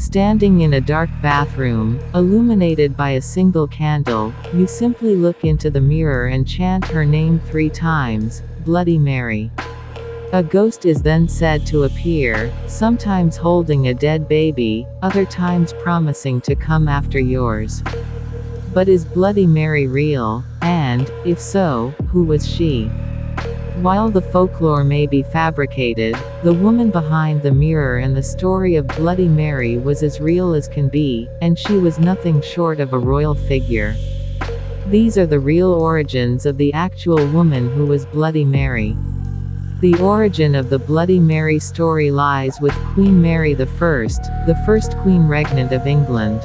Standing in a dark bathroom, illuminated by a single candle, you simply look into the mirror and chant her name 3 times, Bloody Mary. A ghost is then said to appear, sometimes holding a dead baby, other times promising to come after yours. But is Bloody Mary real? And, if so, who was she? While the folklore may be fabricated, the woman behind the mirror and the story of Bloody Mary was as real as can be, and she was nothing short of a royal figure. These are the real origins of the actual woman who was Bloody Mary. The origin of the Bloody Mary story lies with Queen Mary I, the first Queen Regnant of England.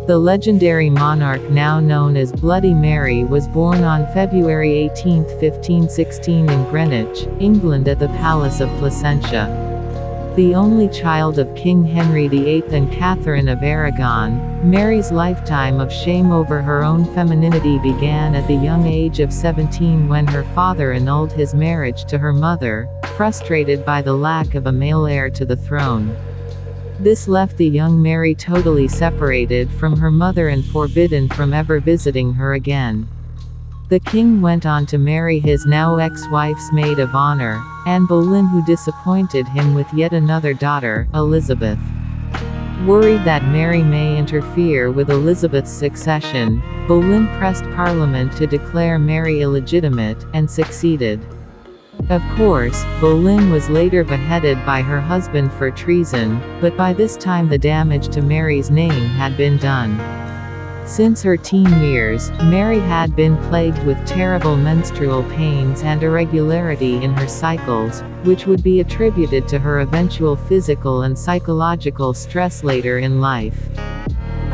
The legendary monarch now known as Bloody Mary was born on February 18, 1516 in Greenwich, England at the Palace of Placentia. The only child of King Henry VIII and Catherine of Aragon, Mary's lifetime of shame over her own femininity began at the young age of 17 when her father annulled his marriage to her mother, frustrated by the lack of a male heir to the throne. This left the young Mary totally separated from her mother and forbidden from ever visiting her again. The king went on to marry his now ex-wife's maid of honor, Anne Boleyn, who disappointed him with yet another daughter, Elizabeth. Worried that Mary may interfere with Elizabeth's succession, Boleyn pressed Parliament to declare Mary illegitimate, and succeeded. Of course, Boleyn was later beheaded by her husband for treason, but by this time the damage to Mary's name had been done. Since her teen years, Mary had been plagued with terrible menstrual pains and irregularity in her cycles, which would be attributed to her eventual physical and psychological stress later in life.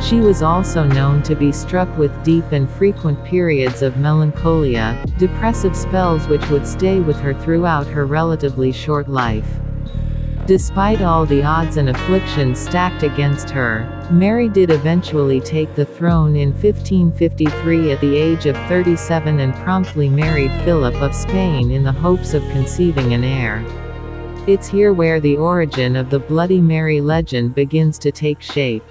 She was also known to be struck with deep and frequent periods of melancholia, depressive spells which would stay with her throughout her relatively short life. Despite all the odds and afflictions stacked against her, Mary did eventually take the throne in 1553 at the age of 37 and promptly married Philip of Spain in the hopes of conceiving an heir. It's here where the origin of the Bloody Mary legend begins to take shape.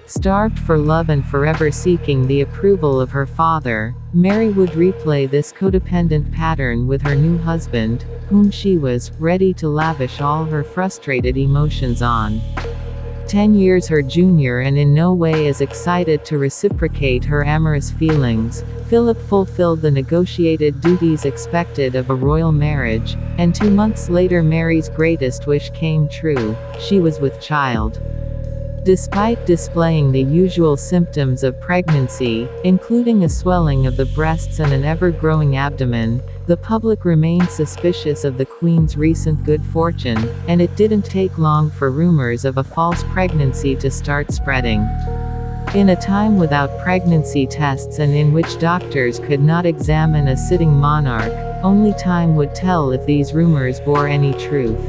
Starved for love and forever seeking the approval of her father, Mary would replay this codependent pattern with her new husband, whom she was ready to lavish all her frustrated emotions on. 10 years her junior and in no way as excited to reciprocate her amorous feelings, Philip fulfilled the negotiated duties expected of a royal marriage, and 2 months later Mary's greatest wish came true: she was with child. Despite displaying the usual symptoms of pregnancy, including a swelling of the breasts and an ever-growing abdomen, the public remained suspicious of the Queen's recent good fortune, and it didn't take long for rumors of a false pregnancy to start spreading. In a time without pregnancy tests and in which doctors could not examine a sitting monarch, only time would tell if these rumors bore any truth.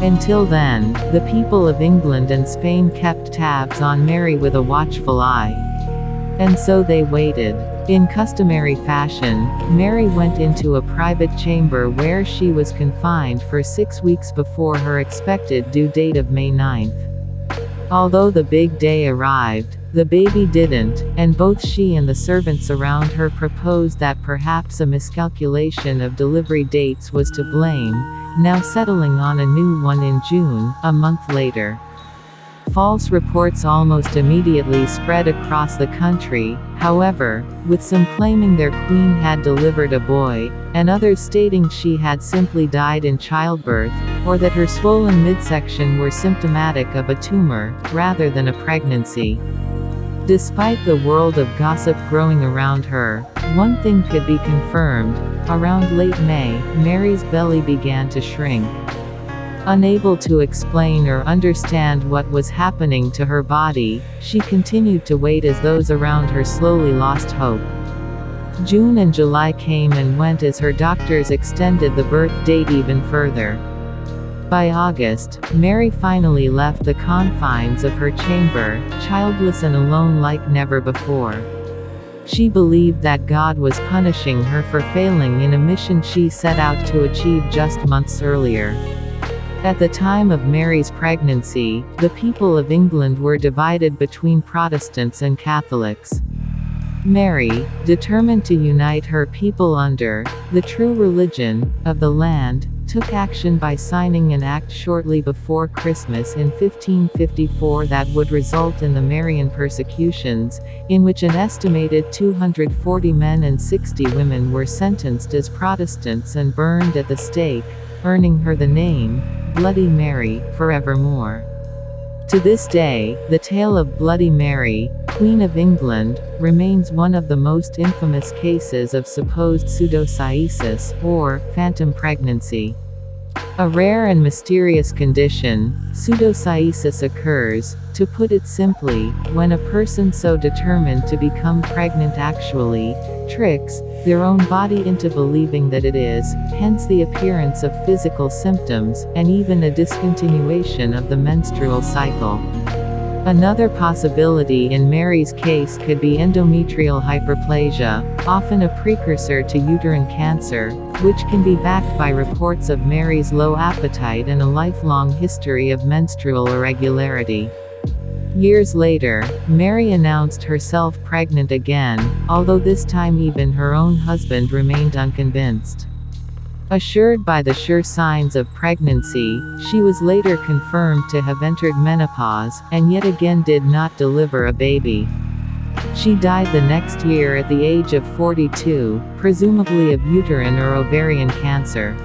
Until then, the people of England and Spain kept tabs on Mary with a watchful eye. And so they waited. In customary fashion, Mary went into a private chamber where she was confined for 6 weeks before her expected due date of May 9. Although the big day arrived, the baby didn't, and both she and the servants around her proposed that perhaps a miscalculation of delivery dates was to blame, now settling on a new one in June, a month later. False reports almost immediately spread across the country, however, with some claiming their queen had delivered a boy, and others stating she had simply died in childbirth, or that her swollen midsection were symptomatic of a tumor, rather than a pregnancy. Despite the world of gossip growing around her, one thing could be confirmed: around late May, Mary's belly began to shrink. Unable to explain or understand what was happening to her body, she continued to wait as those around her slowly lost hope. June and July came and went as her doctors extended the birth date even further. By August, Mary finally left the confines of her chamber, childless and alone like never before. She believed that God was punishing her for failing in a mission she set out to achieve just months earlier. At the time of Mary's pregnancy, the people of England were divided between Protestants and Catholics. Mary, determined to unite her people under the true religion of the land, took action by signing an act shortly before Christmas in 1554 that would result in the Marian persecutions, in which an estimated 240 men and 60 women were sentenced as Protestants and burned at the stake, earning her the name, Bloody Mary, forevermore. To this day, the tale of Bloody Mary, Queen of England, remains one of the most infamous cases of supposed pseudocyesis, or phantom pregnancy. A rare and mysterious condition, pseudocyesis occurs, to put it simply, when a person so determined to become pregnant actually tricks their own body into believing that it is, hence the appearance of physical symptoms, and even a discontinuation of the menstrual cycle. Another possibility in Mary's case could be endometrial hyperplasia, often a precursor to uterine cancer, which can be backed by reports of Mary's low appetite and a lifelong history of menstrual irregularity. Years later, Mary announced herself pregnant again, although this time even her own husband remained unconvinced. Assured by the sure signs of pregnancy, she was later confirmed to have entered menopause, and yet again did not deliver a baby. She died the next year at the age of 42, presumably of uterine or ovarian cancer.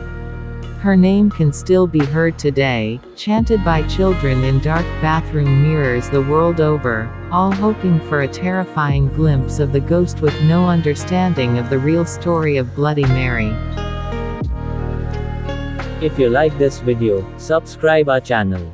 Her name can still be heard today, chanted by children in dark bathroom mirrors the world over, all hoping for a terrifying glimpse of the ghost with no understanding of the real story of Bloody Mary. If you like this video, subscribe our channel.